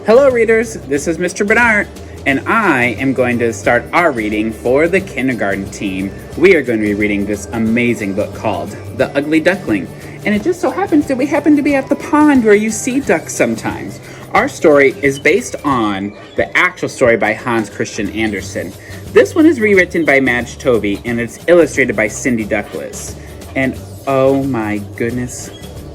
Hello readers, this is Mr. Bernard, and I am going to start our reading for the kindergarten team. We are going to be reading this amazing book called The Ugly Duckling, and it just so happens that we happen to be at the pond where you see ducks sometimes. Our story is based on the actual story by Hans Christian Andersen. This one is rewritten by Madge Tovey, and it's illustrated by Cindy Douglas. And oh my goodness,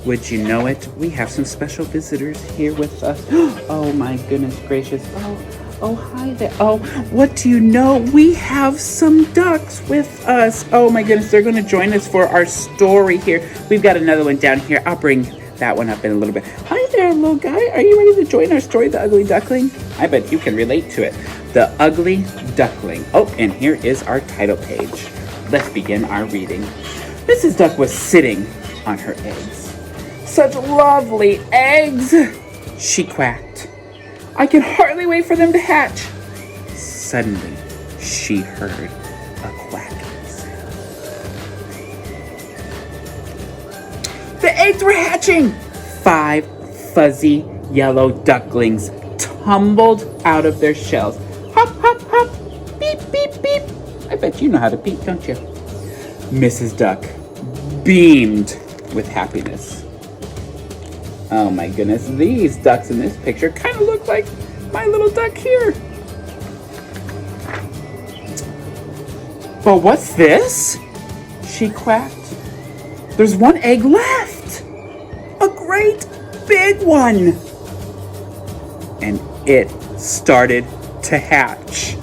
would you know it? We have some special visitors here with us. Oh my goodness gracious. Oh, hi there. Oh, what do you know? We have some ducks with us. Oh my goodness, they're going to join us for our story here. We've got another one down here. I'll bring that one up in a little bit. Hi there, little guy. Are you ready to join our story, The Ugly Duckling? I bet you can relate to it. The Ugly Duckling. Oh, and here is our title page. Let's begin our reading. Mrs. Duck was sitting on her eggs. Such lovely eggs, she quacked. I can hardly wait for them to hatch. Suddenly, she heard a quacking sound. The eggs were hatching! 5 fuzzy yellow ducklings tumbled out of their shells. Hop, hop, hop, beep, beep, beep. I bet you know how to beep, don't you? Mrs. Duck beamed with happiness. Oh my goodness, these ducks in this picture kind of look like my little duck here. But what's this? She quacked. There's one egg left. A great big one. And it started to hatch.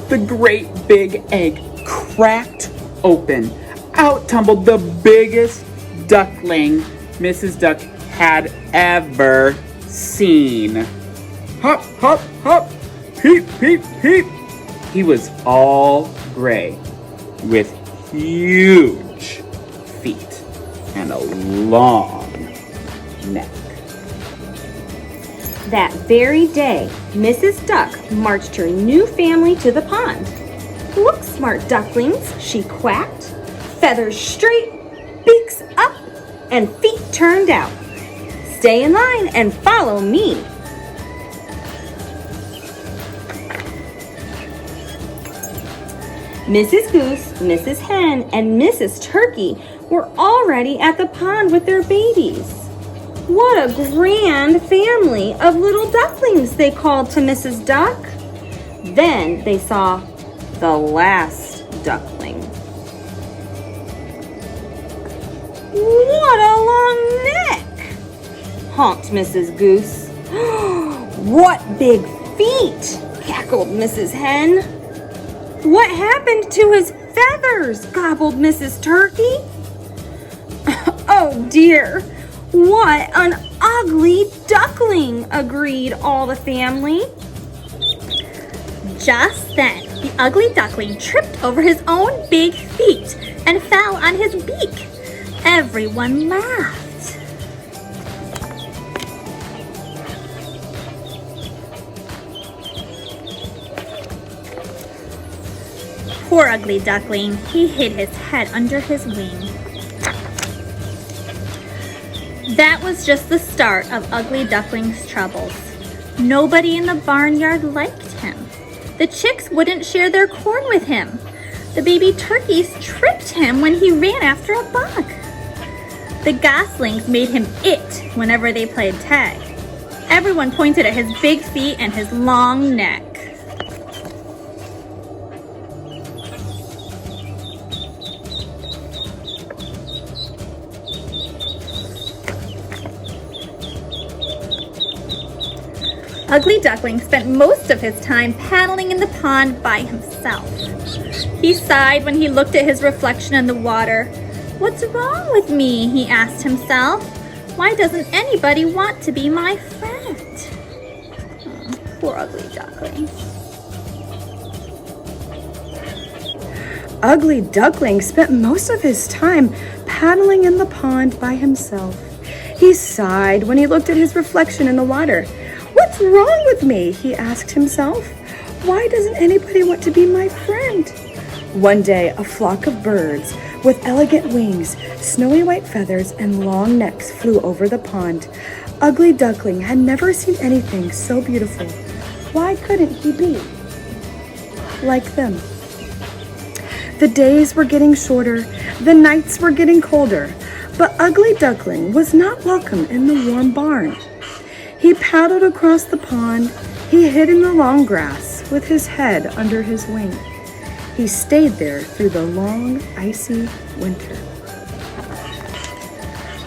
The great big egg cracked open. Out tumbled the biggest duckling Mrs. Duck had ever seen. Hop, hop, hop, peep, peep, peep. He was all gray with huge feet and a long neck. That very day, Mrs. Duck marched her new family to the pond. Look, smart ducklings, she quacked. Feathers straight, beaks up, and feet turned out. Stay in line and follow me. Mrs. Goose, Mrs. Hen, and Mrs. Turkey were already at the pond with their babies. What a grand family of little ducklings, they called to Mrs. Duck. Then they saw the last duckling. What a long neck! Honked Mrs. Goose. What big feet! Cackled Mrs. Hen. What happened to his feathers? Gobbled Mrs. Turkey. Oh dear, what an ugly duckling, agreed all the family. Just then, the ugly duckling tripped over his own big feet and fell on his beak. Everyone laughed. Poor ugly duckling, he hid his head under his wing. That was just the start of Ugly Duckling's troubles. Nobody in the barnyard liked him. The chicks wouldn't share their corn with him. The baby turkeys tripped him when he ran after a bug. The goslings made him it whenever they played tag. Everyone pointed at his big feet and his long neck. Ugly Duckling spent most of his time paddling in the pond by himself. He sighed when he looked at his reflection in the water. What's wrong with me? He asked himself. Why doesn't anybody want to be my friend? Oh, poor Ugly Duckling. Ugly Duckling spent most of his time paddling in the pond by himself. He sighed when he looked at his reflection in the water. What's wrong with me? He asked himself. Why doesn't anybody want to be my friend? One day, a flock of birds with elegant wings, snowy white feathers, and long necks flew over the pond. Ugly Duckling had never seen anything so beautiful. Why couldn't he be like them? The days were getting shorter, the nights were getting colder, but Ugly Duckling was not welcome in the warm barn. He paddled across the pond. He hid in the long grass with his head under his wing. He stayed there through the long, icy winter.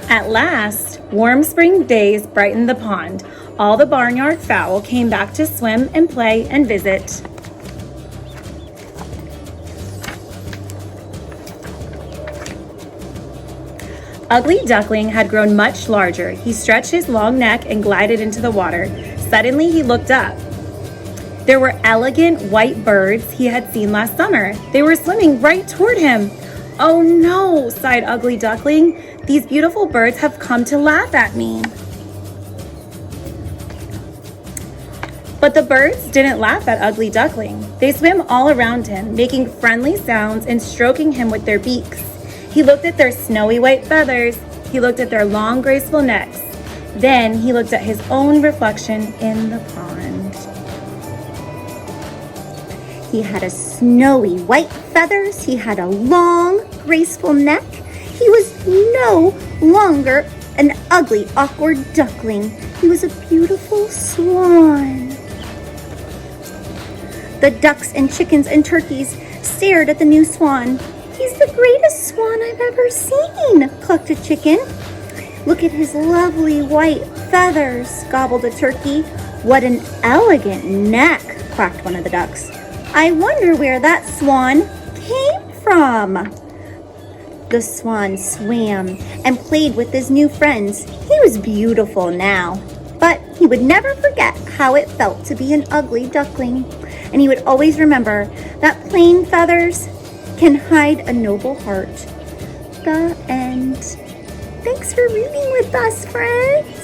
At last, warm spring days brightened the pond. All the barnyard fowl came back to swim and play and visit. Ugly Duckling had grown much larger. He stretched his long neck and glided into the water. Suddenly, he looked up. There were elegant white birds he had seen last summer. They were swimming right toward him. "Oh no," sighed Ugly Duckling. "These beautiful birds have come to laugh at me." But the birds didn't laugh at Ugly Duckling. They swam all around him, making friendly sounds and stroking him with their beaks. He looked at their snowy white feathers. He looked at their long, graceful necks. Then he looked at his own reflection in the pond. He had a snowy white feathers. He had a long, graceful neck. He was no longer an ugly, awkward duckling. He was a beautiful swan. The ducks and chickens and turkeys stared at the new swan. "He's the greatest swan I've ever seen," clucked a chicken. "Look at his lovely white feathers," gobbled a turkey. "What an elegant neck," quacked one of the ducks. "I wonder where that swan came from." The swan swam and played with his new friends. He was beautiful now, but he would never forget how it felt to be an ugly duckling. And he would always remember that plain feathers can hide a noble heart. The end. Thanks for reading with us, friends.